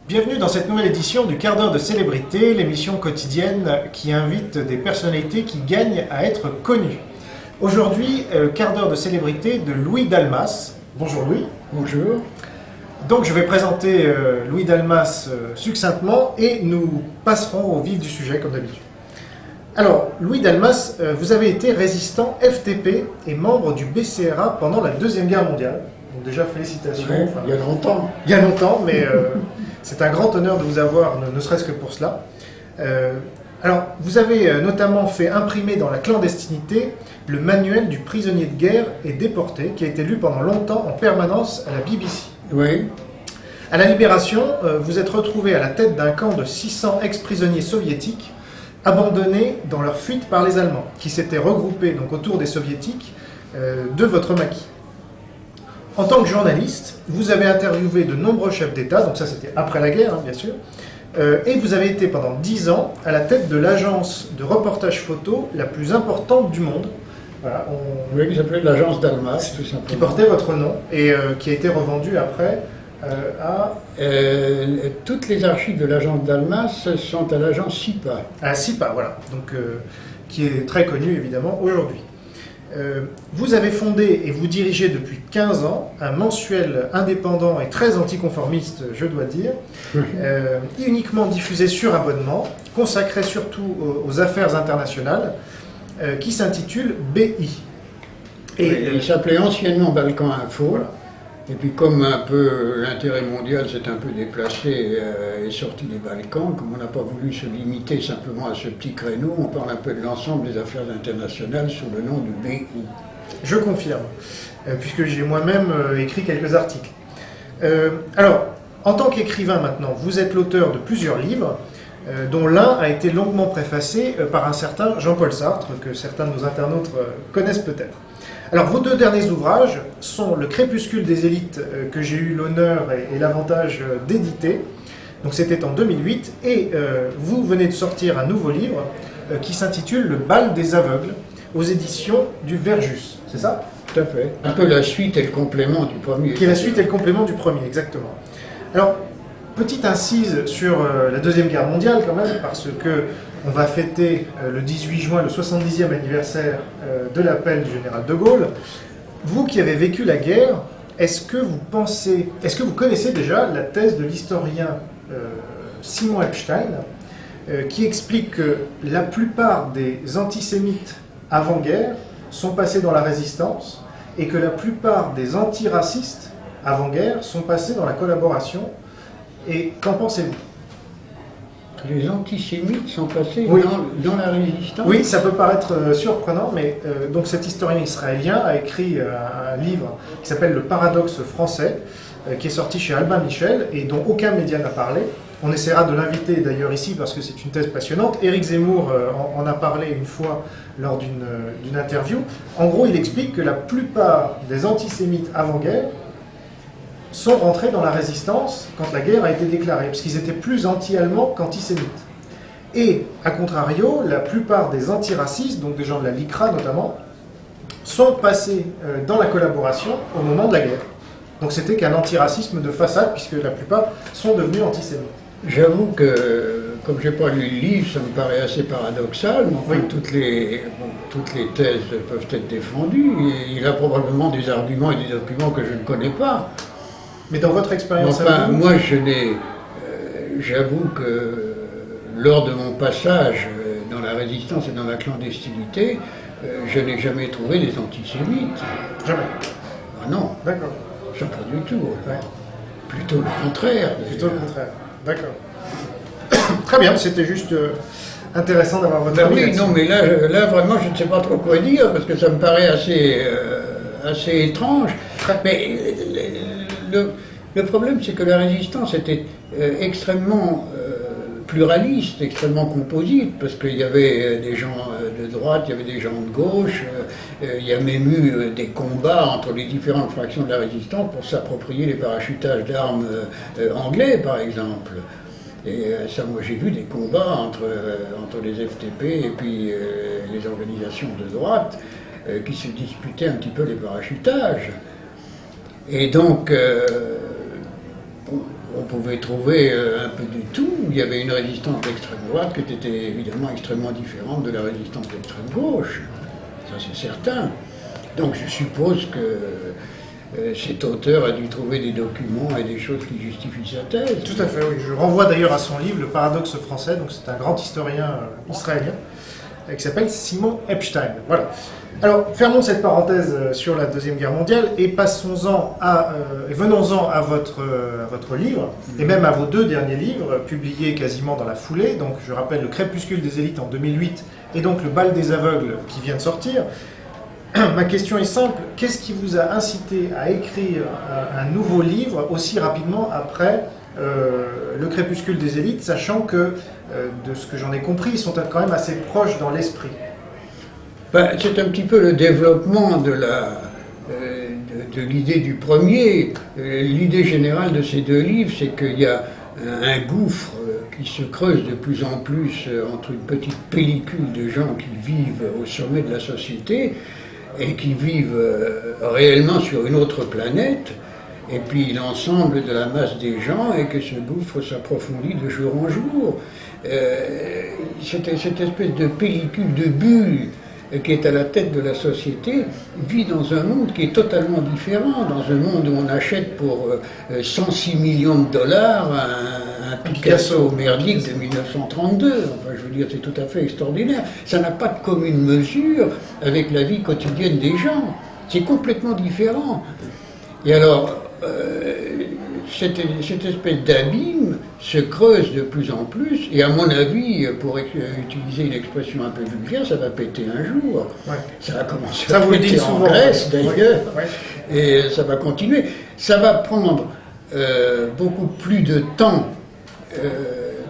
Bienvenue dans cette nouvelle édition du quart d'heure de célébrité, l'émission quotidienne qui invite des personnalités qui gagnent à être connues. Aujourd'hui, quart d'heure de célébrité de Louis Dalmas. Bonjour Louis. Bonjour. Donc je vais présenter Louis Dalmas succinctement et nous passerons au vif du sujet comme d'habitude. Alors, Louis Dalmas, vous avez été résistant FTP et membre du BCRA pendant la Deuxième Guerre mondiale. Donc déjà, félicitations. Oui, il y a longtemps. Il y a longtemps, mais c'est un grand honneur de vous avoir, ne serait-ce que pour cela. Alors, vous avez notamment fait imprimer dans la clandestinité le manuel du prisonnier de guerre et déporté, qui a été lu pendant longtemps en permanence à la BBC. Oui. À la Libération, vous êtes retrouvé à la tête d'un camp de 600 ex-prisonniers soviétiques abandonnés dans leur fuite par les Allemands, qui s'étaient regroupés donc, autour des soviétiques de votre maquis. En tant que journaliste, vous avez interviewé de nombreux chefs d'État, donc ça c'était après la guerre, hein, bien sûr, et vous avez été pendant 10 ans à la tête de l'agence de reportage photo la plus importante du monde. Voilà, Oui, qui s'appelait l'agence Dalmas, tout simplement. qui portait votre nom et qui a été revendue après à... Toutes les archives de l'agence Dalmas sont à l'agence SIPA. À SIPA, voilà, donc, qui est très connue évidemment aujourd'hui. Vous avez fondé et vous dirigez depuis 15 ans un mensuel indépendant et très anticonformiste, je dois dire, uniquement diffusé sur abonnement, consacré surtout aux affaires internationales, qui s'intitule BI. Et il s'appelait anciennement Balkan Info. Voilà. Et puis comme un peu l'intérêt mondial s'est un peu déplacé et sorti des Balkans, comme on n'a pas voulu se limiter simplement à ce petit créneau, on parle un peu de l'ensemble des affaires internationales sous le nom de BI. Je confirme, puisque j'ai moi-même écrit quelques articles. Alors, en tant qu'écrivain maintenant, vous êtes l'auteur de plusieurs livres, dont l'un a été longuement préfacé par un certain Jean-Paul Sartre, que certains de nos internautes connaissent peut-être. Alors, vos deux derniers ouvrages sont Le Crépuscule des élites, que j'ai eu l'honneur et l'avantage d'éditer. Donc, c'était en 2008. Et vous venez de sortir un nouveau livre qui s'intitule Le Bal des aveugles, aux éditions du Verjus. C'est ça ? Tout à fait. Un peu la suite et le complément du premier. Qui est la suite et le complément du premier, exactement. Alors, petite incise sur la Deuxième Guerre mondiale quand même, parce que on va fêter le 18 juin le 70e anniversaire de l'appel du général de Gaulle. Vous qui avez vécu la guerre, est-ce que vous connaissez déjà la thèse de l'historien Simon Epstein, qui explique que la plupart des antisémites avant-guerre sont passés dans la résistance et que la plupart des antiracistes avant-guerre sont passés dans la collaboration? Et qu'en pensez-vous? Les antisémites sont passés Oui. dans la résistance. Oui, ça peut paraître surprenant, mais donc cet historien israélien a écrit un livre qui s'appelle Le Paradoxe français, qui est sorti chez Albin Michel et dont aucun média n'a parlé. On essaiera de l'inviter d'ailleurs ici parce que c'est une thèse passionnante. Éric Zemmour en a parlé une fois lors d'une interview. En gros, il explique que la plupart des antisémites avant-guerre sont rentrés dans la résistance quand la guerre a été déclarée, parce qu'ils étaient plus anti-allemands qu'antisémites. Et, à contrario, la plupart des antiracistes, donc des gens de la LICRA notamment, sont passés dans la collaboration au moment de la guerre. Donc c'était qu'un antiracisme de façade, puisque la plupart sont devenus antisémites. J'avoue que, comme je n'ai pas lu le livre, ça me paraît assez paradoxal, mais enfin, Oui. toutes les thèses peuvent être défendues. Il a probablement des arguments et des documents que je ne connais pas. Mais dans votre expérience Enfin, à vous, moi, j'avoue que lors de mon passage dans la résistance et dans la clandestinité, je n'ai jamais trouvé des antisémites. jamais. Ah non, D'accord. ça pas du tout. Plutôt le contraire. Plutôt le contraire. D'accord. Très bien, c'était juste intéressant d'avoir votre avis Oui, là-dessus. non, mais là, vraiment, je ne sais pas trop quoi dire, parce que ça me paraît assez étrange. Mais le problème, c'est que la résistance était extrêmement pluraliste, extrêmement composite, parce qu'il y avait des gens de droite, il y avait des gens de gauche, il y a même eu des combats entre les différentes fractions de la résistance pour s'approprier les parachutages d'armes anglais, par exemple. Et ça, moi j'ai vu des combats entre les FTP et puis les organisations de droite qui se disputaient un petit peu les parachutages. Et donc, on pouvait trouver un peu du tout. Il y avait une résistance d'extrême droite qui était évidemment extrêmement différente de la résistance d'extrême gauche. Ça, c'est certain. Donc, je suppose que cet auteur a dû trouver des documents et des choses qui justifient sa thèse. Tout à fait, oui. Je renvoie d'ailleurs à son livre, Le paradoxe français. Donc, c'est un grand historien israélien qui s'appelle Simon Epstein. Voilà. Alors, fermons cette parenthèse sur la Deuxième Guerre mondiale et venons-en à votre livre, et même à vos deux derniers livres, publiés quasiment dans la foulée. Donc, je rappelle Le Crépuscule des élites en 2008 et donc Le Bal des aveugles qui vient de sortir. Ma question est simple, qu'est-ce qui vous a incité à écrire un nouveau livre aussi rapidement après Le Crépuscule des élites, sachant que, de ce que j'en ai compris, ils sont quand même assez proches dans l'esprit? C'est un petit peu le développement de l'idée du premier. L'idée générale de ces deux livres, c'est qu'il y a un gouffre qui se creuse de plus en plus entre une petite pellicule de gens qui vivent au sommet de la société et qui vivent réellement sur une autre planète, et puis l'ensemble de la masse des gens, et que ce gouffre s'approfondit de jour en jour. Cette espèce de pellicule de bulle qui est à la tête de la société, vit dans un monde qui est totalement différent, dans un monde où on achète pour 106 millions de dollars un Picasso merdique de 1932. Enfin, je veux dire, c'est tout à fait extraordinaire. Ça n'a pas de commune mesure avec la vie quotidienne des gens. C'est complètement différent. Et alors, cette espèce d'abîme se creuse de plus en plus, et à mon avis, pour utiliser une expression un peu vulgaire, ça va péter un jour. Ouais. Ça va commencer à péter en Grèce d'ailleurs, et ça va continuer. Ça va prendre beaucoup plus de temps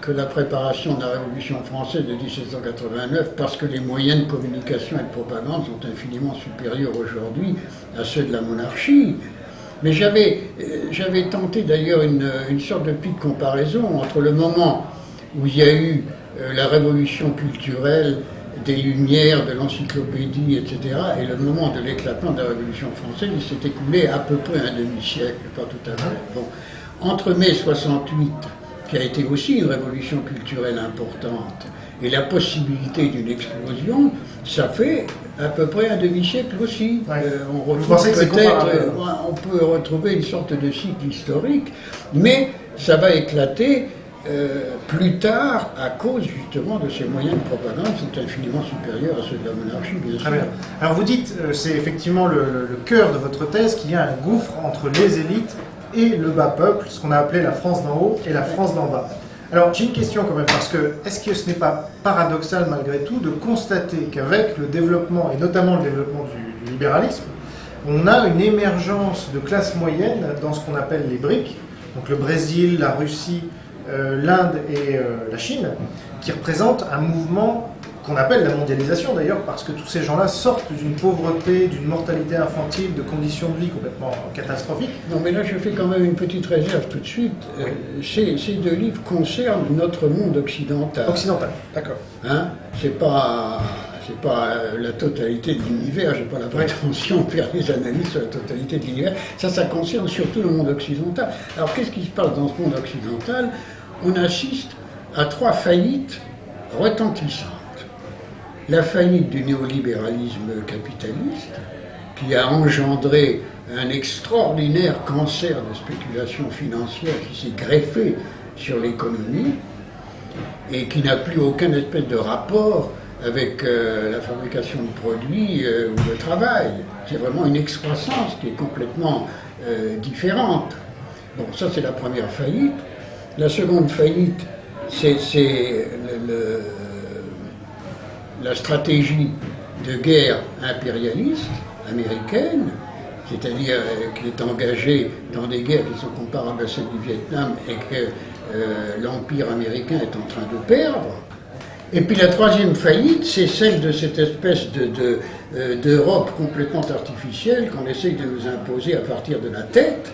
que la préparation de la Révolution française de 1789, parce que les moyens de communication et de propagande sont infiniment supérieurs aujourd'hui à ceux de la monarchie. Mais j'avais tenté d'ailleurs une sorte de petite comparaison entre le moment où il y a eu la révolution culturelle, des Lumières, de l'encyclopédie, etc., et le moment de l'éclatement de la Révolution française. Il s'est écoulé à peu près un demi-siècle, pas tout à fait. Bon. Entre mai 68, qui a été aussi une révolution culturelle importante, et la possibilité d'une explosion, ça fait à peu près un demi-siècle aussi. Ouais. On peut retrouver une sorte de cycle historique, mais ça va éclater plus tard à cause justement de ces moyens de propagande qui sont infiniment supérieurs à ceux de la monarchie, bien sûr. Très bien. Alors vous dites, c'est effectivement le cœur de votre thèse, qu'il y a un gouffre entre les élites et le bas peuple, ce qu'on a appelé la France d'en haut et la France d'en bas. Alors j'ai une question quand même, parce que est-ce que ce n'est pas paradoxal malgré tout de constater qu'avec le développement, et notamment le développement du libéralisme, on a une émergence de classe moyenne dans ce qu'on appelle les BRIC, donc le Brésil, la Russie, l'Inde et la Chine, qui représentent un mouvement qu'on appelle la mondialisation d'ailleurs, parce que tous ces gens-là sortent d'une pauvreté, d'une mortalité infantile, de conditions de vie complètement catastrophiques. Non, mais là je fais quand même une petite réserve tout de suite. Ces deux livres concernent notre monde occidental. Occidental, d'accord. Hein, c'est pas la totalité de l'univers, j'ai pas la prétention de faire des analyses sur la totalité de l'univers. Ça concerne surtout le monde occidental. Alors qu'est-ce qui se passe dans ce monde occidental? On assiste à 3 faillites retentissantes. La faillite du néolibéralisme capitaliste, qui a engendré un extraordinaire cancer de spéculation financière qui s'est greffé sur l'économie et qui n'a plus aucun espèce de rapport avec la fabrication de produits ou le travail. C'est vraiment une excroissance qui est complètement différente. Bon, ça c'est la première faillite. La seconde faillite, c'est la stratégie de guerre impérialiste américaine, c'est-à-dire qui est engagée dans des guerres qui sont comparables à celles du Vietnam et que l'Empire américain est en train de perdre. Et puis la troisième faillite, c'est celle de cette espèce d'Europe complètement artificielle qu'on essaye de nous imposer à partir de la tête,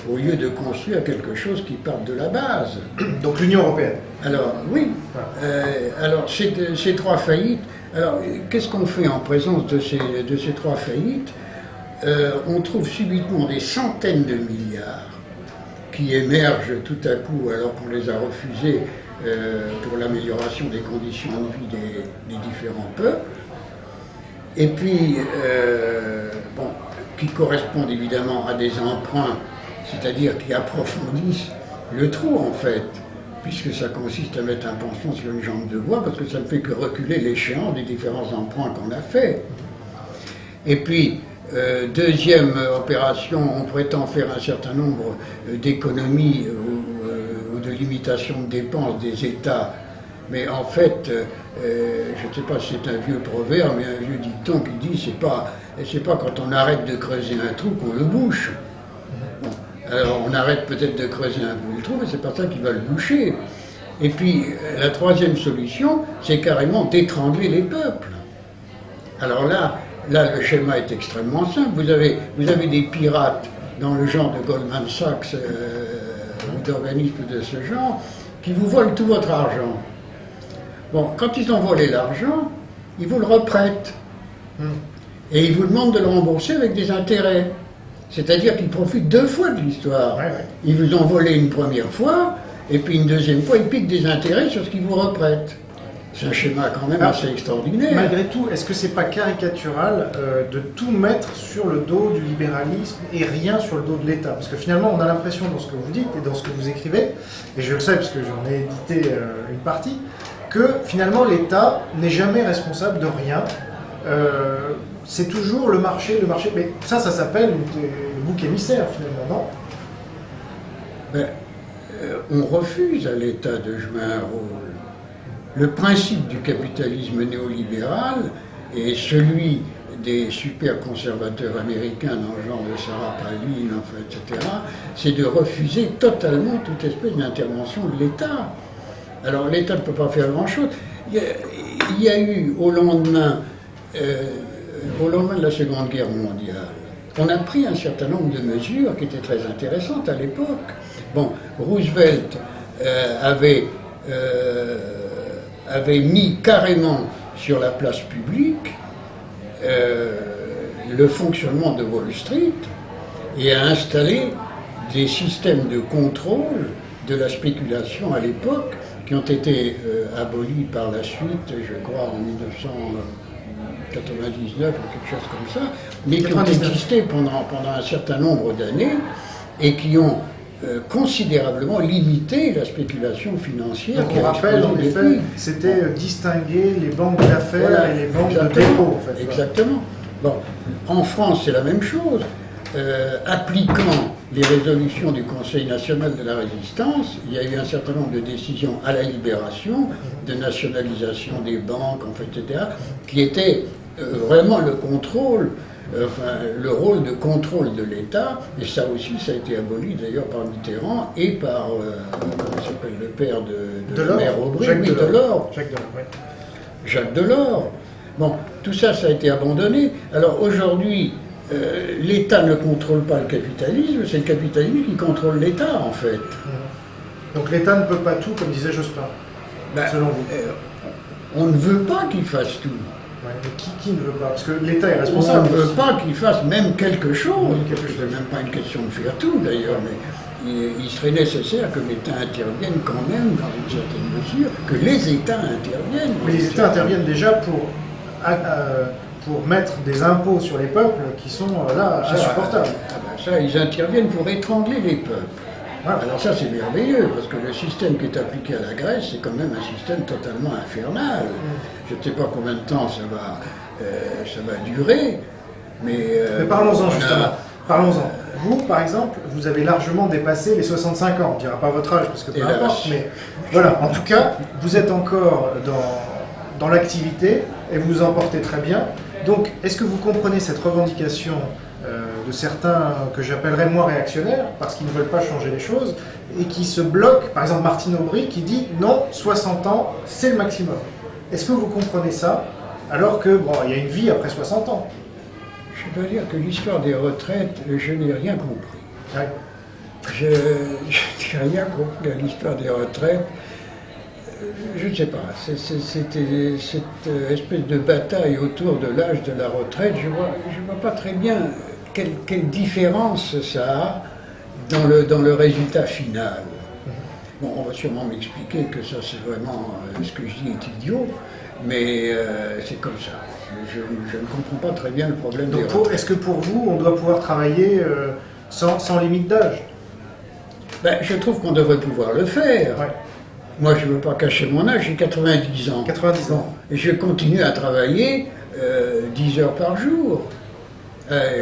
au lieu de construire quelque chose qui parte de la base. Donc l'Union européenne. Alors, oui. Alors, ces trois faillites, alors, qu'est-ce qu'on fait en présence de ces trois faillites? On trouve subitement des centaines de milliards qui émergent tout à coup alors qu'on les a refusés pour l'amélioration des conditions de vie des différents peuples. Et puis, qui correspondent évidemment à des emprunts, c'est-à-dire qui approfondissent le trou en fait, puisque ça consiste à mettre un pansement sur une jambe de bois, parce que ça ne fait que reculer l'échéance des différents emprunts qu'on a faits. Et puis, deuxième opération, on prétend faire un certain nombre d'économies ou de limitations de dépenses des États. Mais en fait, je ne sais pas si c'est un vieux proverbe, mais un vieux dicton qui dit c'est pas quand on arrête de creuser un trou qu'on le bouche. Bon, alors on arrête peut-être de creuser un peu le trou, mais c'est pas ça qui va le boucher. Et puis la troisième solution, c'est carrément d'étrangler les peuples. Alors là, le schéma est extrêmement simple. Vous avez des pirates dans le genre de Goldman Sachs ou d'organismes de ce genre qui vous volent tout votre argent. Bon, quand ils ont volé l'argent, ils vous le reprêtent. Et ils vous demandent de le rembourser avec des intérêts. C'est-à-dire qu'ils profitent deux fois de l'histoire. Ouais. Ils vous ont volé une première fois, et puis une deuxième fois, ils piquent des intérêts sur ce qu'ils vous reprêtent. C'est un schéma quand même assez extraordinaire. Malgré tout, est-ce que c'est pas caricatural de tout mettre sur le dos du libéralisme et rien sur le dos de l'État? Parce que finalement, on a l'impression dans ce que vous dites et dans ce que vous écrivez, et je le sais parce que j'en ai édité une partie, que finalement l'État n'est jamais responsable de rien. C'est toujours le marché. Mais ça s'appelle le bouc émissaire finalement, non? On refuse à l'État de jouer un rôle. Le principe du capitalisme néolibéral et celui des super conservateurs américains dans le genre de Sarah Palin, etc., c'est de refuser totalement toute espèce d'intervention de l'État. Alors l'État ne peut pas faire grand-chose. Il y a eu au lendemain de la Seconde Guerre mondiale, on a pris un certain nombre de mesures qui étaient très intéressantes à l'époque. Bon, Roosevelt avait mis carrément sur la place publique le fonctionnement de Wall Street et a installé des systèmes de contrôle de la spéculation à l'époque qui ont été abolis par la suite, je crois en 1999 ou quelque chose comme ça, mais qui ont existé pendant un certain nombre d'années et qui ont considérablement limité la spéculation financière. Donc on rappelle, en effet, c'était distinguer les banques d'affaires et les banques de dépôt, en fait. Exactement. Bon, en France, c'est la même chose. Appliquant les résolutions du Conseil national de la résistance, il y a eu un certain nombre de décisions à la libération, de nationalisation des banques, etc., qui étaient vraiment le contrôle, le rôle de contrôle de l'État, et ça aussi, ça a été aboli d'ailleurs par Mitterrand et par, comment s'appelle, le père de la mère Aubry, Jacques Delors. Jacques Delors. Bon, tout ça, ça a été abandonné. Alors aujourd'hui, l'État ne contrôle pas le capitalisme, c'est le capitalisme qui contrôle l'État, en fait. Donc l'État ne peut pas tout, comme disait Jospin, selon vous. On ne veut pas qu'il fasse tout. Ouais, mais qui ne veut pas? Parce que l'État est responsable. On ne veut pas qu'il fasse même quelque chose. Ce n'est même pas une question de faire tout, d'ailleurs, mais il serait nécessaire que l'État intervienne quand même, dans une certaine mesure, que les États interviennent. Mais les États interviennent déjà pour mettre des impôts sur les peuples qui sont là insupportables. Ça, ils interviennent pour étrangler les peuples. Voilà. Alors ça, c'est merveilleux, parce que le système qui est appliqué à la Grèce, c'est quand même un système totalement infernal. Je ne sais pas combien de temps ça va durer, mais parlons-en justement. Parlons-en. Vous, par exemple, vous avez largement dépassé les 65 ans. On ne dira pas votre âge, parce que peu importe, mais voilà. En tout cas, vous êtes encore dans l'activité et vous vous en portez très bien. Donc, est-ce que vous comprenez cette revendication de certains que j'appellerais moi réactionnaires, parce qu'ils ne veulent pas changer les choses, et qui se bloquent, par exemple Martine Aubry, qui dit non, 60 ans, c'est le maximum. Est-ce que vous comprenez ça, alors que, bon, il y a une vie après 60 ans? Je dois dire que l'histoire des retraites, je n'ai rien compris. Ouais. Je n'ai rien compris à l'histoire des retraites. Je ne sais pas, c'était cette espèce de bataille autour de l'âge de la retraite. Je vois pas très bien quelle différence ça a dans le résultat final. Bon, on va sûrement m'expliquer que ça c'est vraiment, ce que je dis est idiot, mais c'est comme ça. Je ne comprends pas très bien le problème des retraites. Est-ce que pour vous, on doit pouvoir travailler sans limite d'âge? Ben, je trouve qu'on devrait pouvoir le faire. Ouais. Moi, je ne veux pas cacher mon âge, j'ai 90 ans. 90 ans. Bon, et je continue à travailler 10 heures par jour.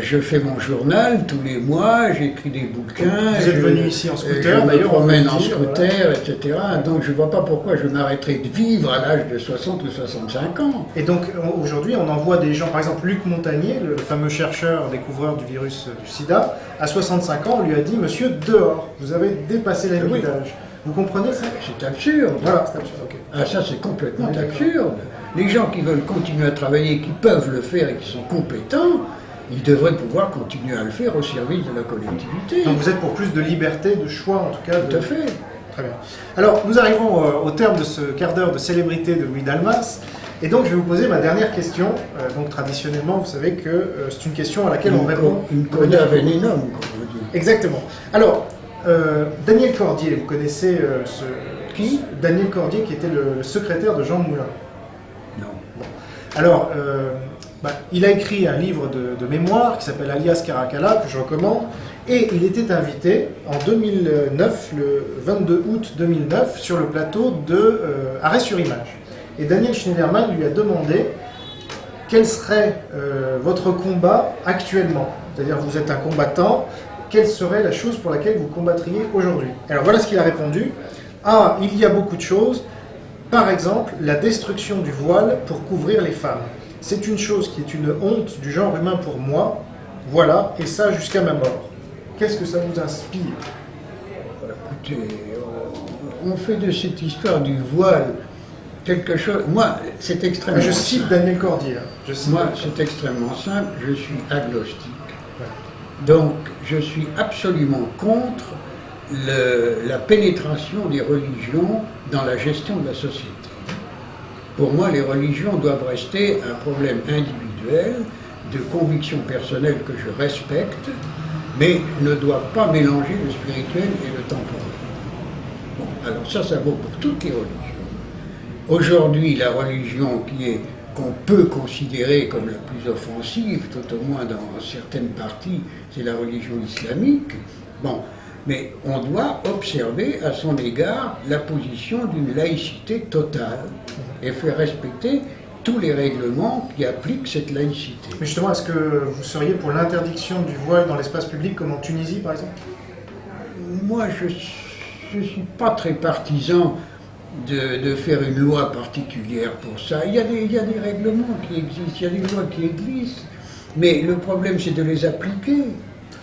Je fais mon journal tous les mois, j'écris des bouquins. Vous êtes venu ici en scooter, je me d'ailleurs. promène en scooter, etc. Donc je ne vois pas pourquoi je m'arrêterai de vivre à l'âge de 60 ou 65 ans. Et donc aujourd'hui, on envoie des gens, par exemple Luc Montagnier, le fameux chercheur, découvreur du virus du sida, à 65 ans, on lui a dit « Monsieur, dehors, vous avez dépassé la limite d'âge ». Vous comprenez ça? C'est absurde. Voilà, c'est absurde. Okay. Ah, ça, c'est complètement absurde. Les gens qui veulent continuer à travailler, qui peuvent le faire et qui sont compétents, ils devraient pouvoir continuer à le faire au service de la collectivité. Donc vous êtes pour plus de liberté, de choix en tout cas. Tout à fait. Très bien. Alors, nous arrivons au terme de ce quart d'heure de célébrité de Louis Dalmas. Et donc, je vais vous poser ma dernière question. Donc, traditionnellement, vous savez que c'est une question à laquelle on répond... Une coda venenum, comme on dit. Exactement. Alors, Daniel Cordier, vous connaissez Qui? Daniel Cordier, qui était le secrétaire de Jean Moulin. Non. Bon. Alors, il a écrit un livre de mémoire qui s'appelle Alias Caracalla, que je recommande. Et il était invité en 2009, le 22 août 2009, sur le plateau de Arrêt sur Image. Et Daniel Schneiderman lui a demandé quel serait votre combat actuellement. C'est-à-dire, vous êtes un combattant, quelle serait la chose pour laquelle vous combattriez aujourd'hui? Alors voilà ce qu'il a répondu. Ah, il y a beaucoup de choses. Par exemple, la destruction du voile pour couvrir les femmes. C'est une chose qui est une honte du genre humain pour moi. Voilà, et ça jusqu'à ma mort. Qu'est-ce que ça vous inspire? Écoutez, on fait de cette histoire du voile quelque chose... Moi, c'est extrêmement Je cite simple. Daniel Cordier. Moi, c'est extrêmement simple. Je suis agnostique. Ouais. Donc, je suis absolument contre la pénétration des religions dans la gestion de la société. Pour moi, les religions doivent rester un problème individuel, de conviction personnelle que je respecte, mais ne doivent pas mélanger le spirituel et le temporel. Bon, alors ça vaut pour toutes les religions. Aujourd'hui, la religion qu'on peut considérer comme la plus offensive, tout au moins dans certaines parties, c'est la religion islamique. Bon, mais on doit observer à son égard la position d'une laïcité totale et faire respecter tous les règlements qui appliquent cette laïcité. Mais justement, est-ce que vous seriez pour l'interdiction du voile dans l'espace public, comme en Tunisie, par exemple? Moi, je ne suis pas très partisan de faire une loi particulière pour ça. Il y a des règlements qui existent, il y a des lois qui existent, mais le problème, c'est de les appliquer.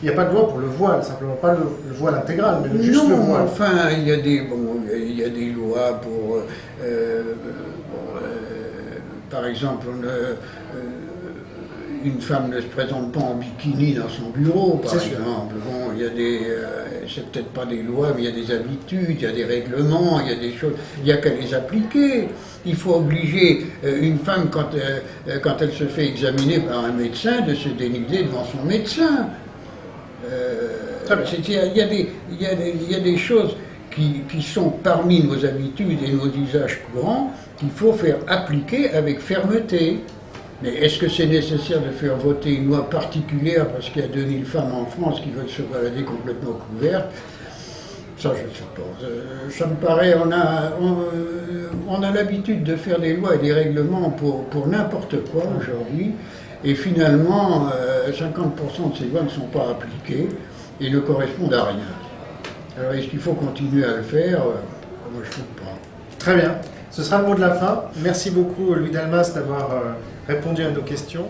Il n'y a pas de loi pour le voile, simplement pas le voile intégral, mais juste le voile. Enfin, il y a des lois pour... par exemple, une femme ne se présente pas en bikini dans son bureau, par exemple. Bon, il y a c'est peut-être pas des lois, mais il y a des habitudes, il y a des règlements, il y a des choses, il n'y a qu'à les appliquer. Il faut obliger une femme, quand elle se fait examiner par un médecin, de se dénuder devant son médecin. Il y a des choses qui sont parmi nos habitudes et nos usages courants qu'il faut faire appliquer avec fermeté. Mais est-ce que c'est nécessaire de faire voter une loi particulière parce qu'il y a 2000 femmes en France qui veulent se balader complètement couvertes? Ça, je ne sais pas. Ça me paraît, on a l'habitude de faire des lois et des règlements pour n'importe quoi aujourd'hui. Et finalement, 50% de ces lois ne sont pas appliquées et ne correspondent à rien. Alors est-ce qu'il faut continuer à le faire? Moi, je ne trouve pas. Très bien. Ce sera le mot de la fin. Merci beaucoup, Louis Dalmas, d'avoir répondu à nos questions.